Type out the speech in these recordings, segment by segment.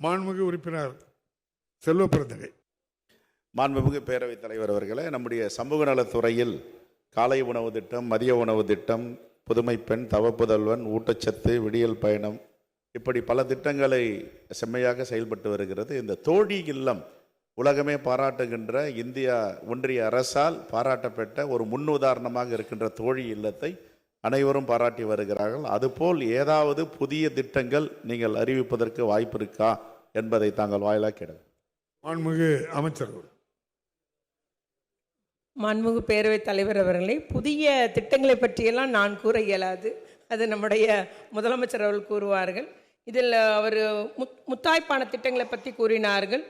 மாண்புமிகு உறுப்பினர் செல்வ பெருந்தகை. மாண்புமிகு பேரவைத் தலைவர் அவர்களே, நம்முடைய சமூக நலத்துறையில் காலை உணவு திட்டம், மதிய உணவு திட்டம், புதுமை பெண், தவப்புதல்வன், ஊட்டச்சத்து, விடியல் பயணம், இப்படி பல திட்டங்களை செம்மையாக செயல்பட்டு வருகிறது. இந்த தோழி இல்லம் உலகமே பாராட்டுகின்ற, இந்தியா ஒன்றிய அரசால் பாராட்டப்பட்ட ஒரு முன்னுதாரணமாக இருக்கின்ற தோழி இல்லத்தை அனைவரும் பாராட்டி வருகிறார்கள். அதுபோல் ஏதாவது புதிய திட்டங்கள் நீங்கள் அறிவிப்பதற்கு வாய்ப்பு இருக்கா என்பதை தாங்கள் வாயிலாக கேடுங்க. மாண்புமிகு அமைச்சர். மாண்புமிகு பேரவைத் தலைவர் அவர்களே, புதிய திட்டங்களை பற்றியெல்லாம் நான் கூற இயலாது. அது நம்முடைய முதலமைச்சர் அவர்கள் கூறுவார்கள். இதில் அவர் முத்தாய்ப்பான திட்டங்களை பற்றி கூறினார்கள்.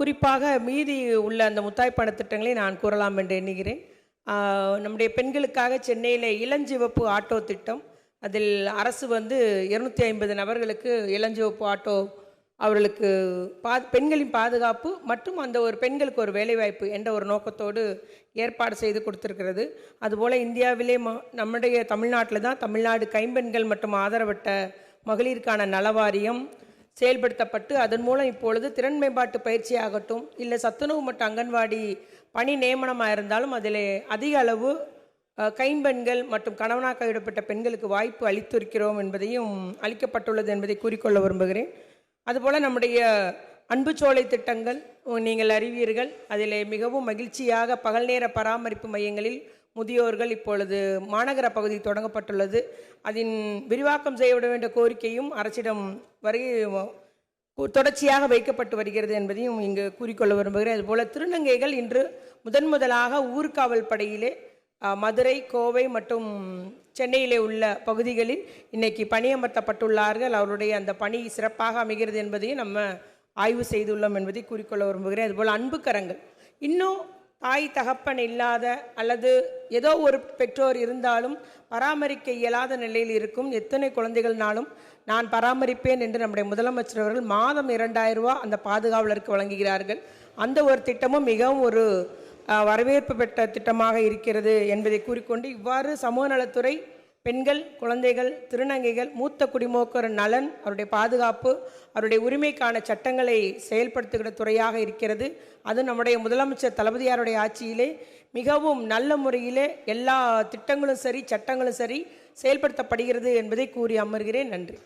குறிப்பாக மீதி உள்ள அந்த முத்தாய்ப்பான திட்டங்களை நான் கூறலாம் என்று எண்ணுகிறேன். நம்முடைய பெண்களுக்காக சென்னையில் இளஞ்சிவப்பு ஆட்டோ திட்டம், அதில் அரசு 250 நபர்களுக்கு இளஞ்சிவப்பு ஆட்டோ அவர்களுக்கு பெண்களின் பாதுகாப்பு மற்றும் அந்த ஒரு பெண்களுக்கு ஒரு வேலைவாய்ப்பு என்ற ஒரு நோக்கத்தோடு ஏற்பாடு செய்து கொடுத்துருக்கிறது. அதுபோல் இந்தியாவிலே நம்முடைய தமிழ்நாட்டில் தான் தமிழ்நாடு கைம்பெண்கள் மற்றும் ஆதரவற்ற மகளிருக்கான நலவாரியம் செயல்படுத்தப்பட்டு அதன் மூலம் இப்பொழுது திறன் மேம்பாட்டு பயிற்சி ஆகட்டும், இல்லை சத்துணவு மற்றும் அங்கன்வாடி பணி நியமனமாக இருந்தாலும் அதில் அதிக அளவு கைம்பெண்கள் மற்றும் கணவனாக கைவிடப்பட்ட பெண்களுக்கு வாய்ப்பு அளித்திருக்கிறோம் என்பதையும் அளிக்கப்பட்டுள்ளது என்பதை கூறிக்கொள்ள விரும்புகிறேன். அதுபோல் நம்முடைய அன்புச்சோலை திட்டங்கள் நீங்கள் அறிவீர்கள். அதில் மிகவும் மகிழ்ச்சியாக பகல் நேர பராமரிப்பு மையங்களில் முதியோர்கள் இப்பொழுது மாநகர பகுதி தொடங்கப்பட்டுள்ளது. அதன் விரிவாக்கம் செய்யப்பட வேண்டிய கோரிக்கையும் அரசிடம் தொடர்ச்சியாக வைக்கப்பட்டு வருகிறது என்பதையும் இங்கு கூறிக்கொள்ள விரும்புகிறேன். அதுபோல் திருநங்கைகள் இன்று முதலாக ஊர்காவல் படையிலே மதுரை, கோவை மற்றும் சென்னையிலே உள்ள பகுதிகளில் இன்னைக்கு பணியமர்த்தப்பட்டுள்ளார்கள். அவருடைய அந்த பணி சிறப்பாக அமைகிறது என்பதையும் நம்ம ஆய்வு செய்துள்ளோம் என்பதை கூறிக்கொள்ள விரும்புகிறேன். அதுபோல் அன்பு கரங்கள், இன்னும் தாய் தகப்பன் இல்லாத அல்லது ஏதோ ஒரு பெற்றோர் இருந்தாலும் பராமரிக்க இயலாத நிலையில் இருக்கும் எத்தனை குழந்தைகள்னாலும் நான் பராமரிப்பேன் என்று நம்முடைய முதலமைச்சர் அவர்கள் மாதம் 2000 ரூபாய் அந்த பாதுகாவலருக்கு வழங்குகிறார்கள். அந்த ஒரு திட்டமும் மிகவும் ஒரு வரவேற்பு பெற்ற திட்டமாக இருக்கிறது என்பதை கூறிக்கொண்டு, இவ்வாறு சமூக நலத்துறை பெண்கள், குழந்தைகள், திருநங்கைகள், மூத்த குடிமக்கள் நலன், அவருடைய பாதுகாப்பு, அவருடைய உரிமைக்கான சட்டங்களை செயல்படுத்துகிற துறையாக இருக்கிறது. அது நம்முடைய முதலமைச்சர் தளபதியாருடைய ஆட்சியிலே மிகவும் நல்ல முறையிலே எல்லா திட்டங்களும் சரி, சட்டங்களும் சரி செயல்படுத்தப்படுகிறது என்பதை கூறி அமர்கிறேன். நன்றி.